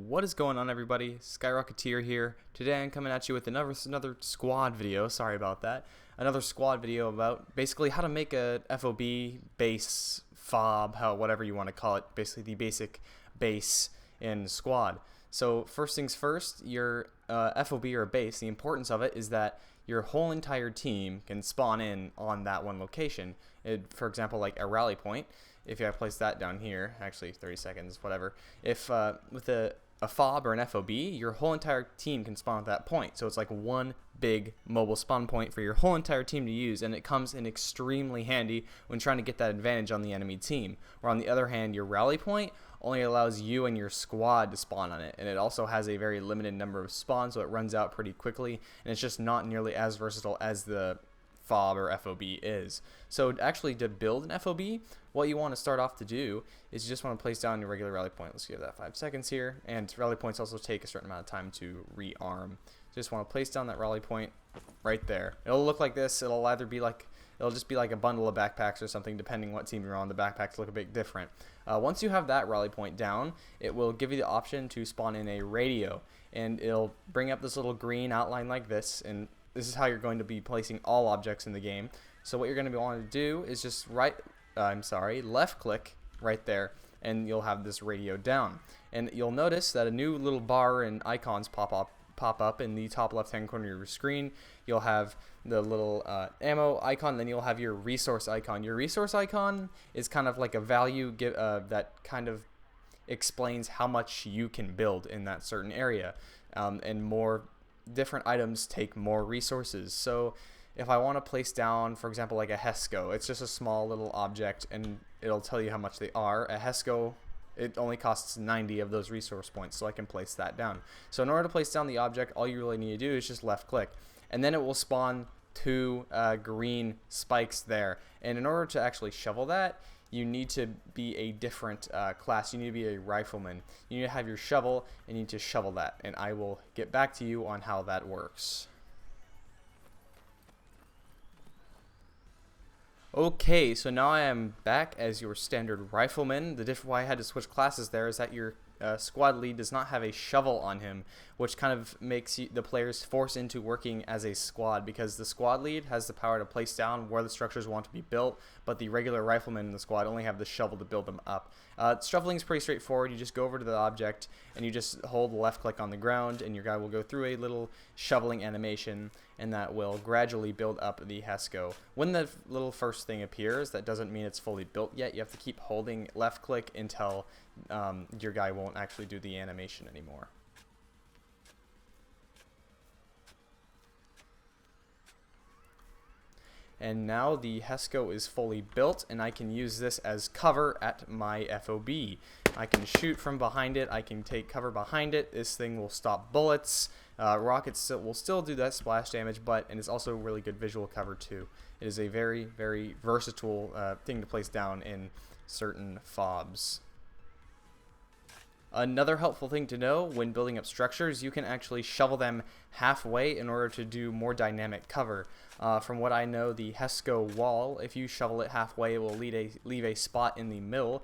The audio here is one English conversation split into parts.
What is going on, everybody? Skyrocketeer here. Today I'm coming at you with another squad video. Sorry about that. Another squad video about basically how to make a FOB base, FOB, whatever you want to call it. Basically the basic base in squad. So first things first, your FOB or base, the importance of it is that your whole entire team can spawn in on that one location. For example, like a rally point. If I place that down here, actually 30 seconds, whatever. If with a FOB or an FOB, your whole entire team can spawn at that point. So it's like one big mobile spawn point for your whole entire team to use, and it comes in extremely handy when trying to get that advantage on the enemy team. Or on the other hand, your rally point only allows you and your squad to spawn on it, and it also has a very limited number of spawns, so it runs out pretty quickly, and it's just not nearly as versatile as the FOB or FOB is. So actually, to build an FOB, what you want to start off to do is you just want to place down your regular rally point. Let's give that 5 seconds here, and rally points also take a certain amount of time to rearm. Just want to place down that rally point right there. It'll look like this. It'll just be like a bundle of backpacks or something, depending what team you're on. The backpacks look a bit different. Once you have that rally point down, it will give you the option to spawn in a radio, and it'll bring up this little green outline like this, and this is how you're going to be placing all objects in the game. So what you're going to be wanting to do is just left click right there, and you'll have this radio down. And you'll notice that a new little bar and icons pop up in the top left hand corner of your screen. You'll have the little ammo icon, then you'll have your resource icon. Your resource icon is kind of like a value that kind of explains how much you can build in that certain area, and more different items take more resources. So if I want to place down, for example, like a hesco, it's just a small little object, and it'll tell you how much they are. A hesco, it only costs 90 of those resource points, so I can place that down. So in order to place down the object, all you really need to do is just left click, and then it will spawn two green spikes there. And in order to actually shovel that, you need to be a different class. You need to be a rifleman. You need to have your shovel, and you need to shovel that. And I will get back to you on how that works. Okay, so now I am back as your standard rifleman. Why I had to switch classes there is that your squad lead does not have a shovel on him, which kind of makes the players force into working as a squad, because the squad lead has the power to place down where the structures want to be built, but the regular riflemen in the squad only have the shovel to build them up. Shoveling is pretty straightforward. You just go over to the object and you just hold left click on the ground, and your guy will go through a little shoveling animation, and that will gradually build up the hesco. When the little first thing appears, that doesn't mean it's fully built yet. You have to keep holding left click until your guy won't actually do the animation anymore. And now the hesco is fully built, and I can use this as cover at my FOB. I can shoot from behind it. I can take cover behind it. This thing will stop bullets. Rockets will still do that splash damage, and it's also really good visual cover too. It is a very, very versatile thing to place down in certain FOBs. Another helpful thing to know when building up structures, you can actually shovel them halfway in order to do more dynamic cover. From what I know, the hesco wall, if you shovel it halfway, it will leave a spot in the middle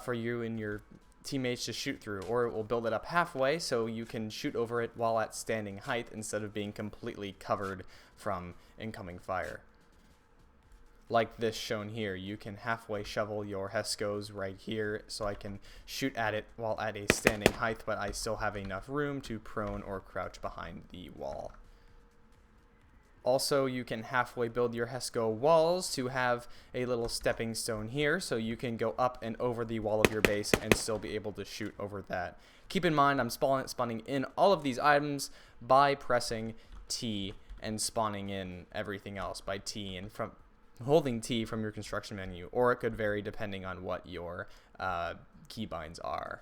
for you and your teammates to shoot through, or it will build it up halfway so you can shoot over it while at standing height instead of being completely covered from incoming fire. Like this shown here, you can halfway shovel your hescos right here, so I can shoot at it while at a standing height, but I still have enough room to prone or crouch behind the wall. Also, you can halfway build your hesco walls to have a little stepping stone here, so you can go up and over the wall of your base and still be able to shoot over that. Keep in mind, I'm spawning in all of these items by pressing T and spawning in everything else by T, and holding T from your construction menu, or it could vary depending on what your keybinds are.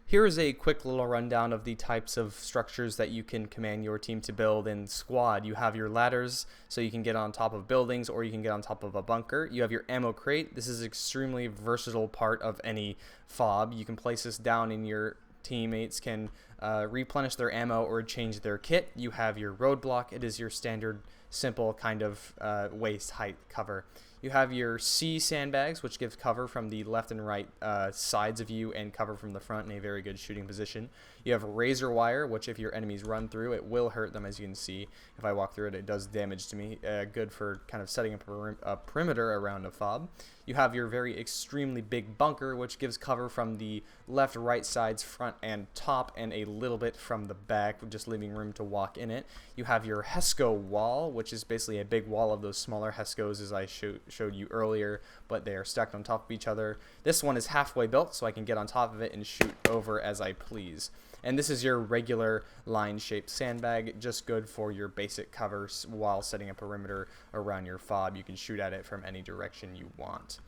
Here is a quick little rundown of the types of structures that you can command your team to build in squad. You have your ladders, so you can get on top of buildings, or you can get on top of a bunker. You have your ammo crate. This is an extremely versatile part of any FOB. You can place this down, and your teammates can replenish their ammo or change their kit. You have your roadblock. It is your standard simple kind of waist height cover. You have your C sandbags, which gives cover from the left and right sides of you and cover from the front in a very good shooting position. You have razor wire, which if your enemies run through, it will hurt them. As you can see, if I walk through it, it does damage to me. Good for kind of setting up a perimeter around a FOB. You have your very extremely big bunker, which gives cover from the left, right sides, front, and top, and a little bit from the back, just leaving room to walk in it. You have your hesco wall, which is basically a big wall of those smaller hescos as I showed you earlier, but they are stacked on top of each other. This one is halfway built, so I can get on top of it and shoot over as I please. And this is your regular line-shaped sandbag, just good for your basic covers while setting a perimeter around your FOB. You can shoot at it from any direction you want.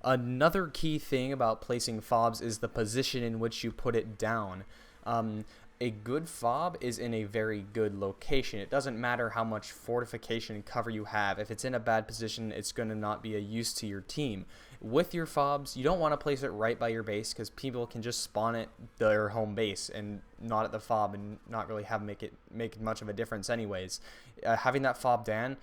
Another key thing about placing FOBs is the position in which you put it down. A good FOB is in a very good location. It doesn't matter how much fortification and cover you have. If it's in a bad position, it's going to not be a use to your team. With your FOBs, you don't want to place it right by your base because people can just spawn at their home base and not at the FOB and not really make much of a difference anyways. Having that FOB down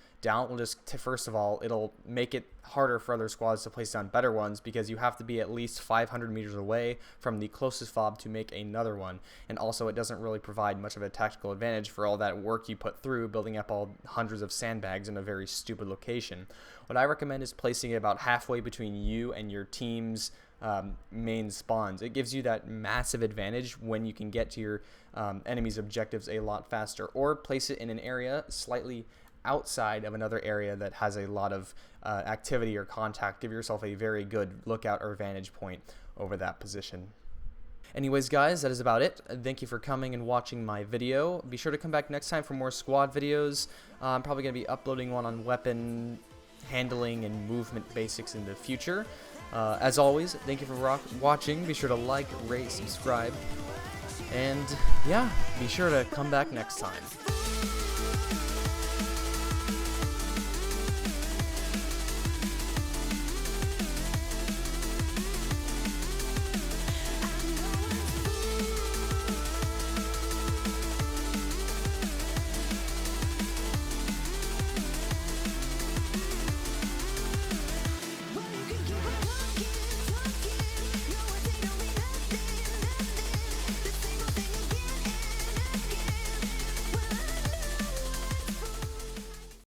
will just, first of all, it'll make it harder for other squads to place down better ones because you have to be at least 500 meters away from the closest FOB to make another one. And also it doesn't really provide much of a tactical advantage for all that work you put through building up all hundreds of sandbags in a very stupid location. What I recommend is placing it about halfway between you and your team's main spawns. It gives you that massive advantage when you can get to your enemy's objectives a lot faster, or place it in an area slightly outside of another area that has a lot of activity or contact. Give yourself a very good lookout or vantage point over that position. Anyways, guys, that is about it. Thank you for coming and watching my video. Be sure to come back next time for more squad videos. I'm probably going to be uploading one on weapon handling and movement basics in the future. As always, thank you for watching. Be sure to like, rate, subscribe, and yeah, be sure to come back next time.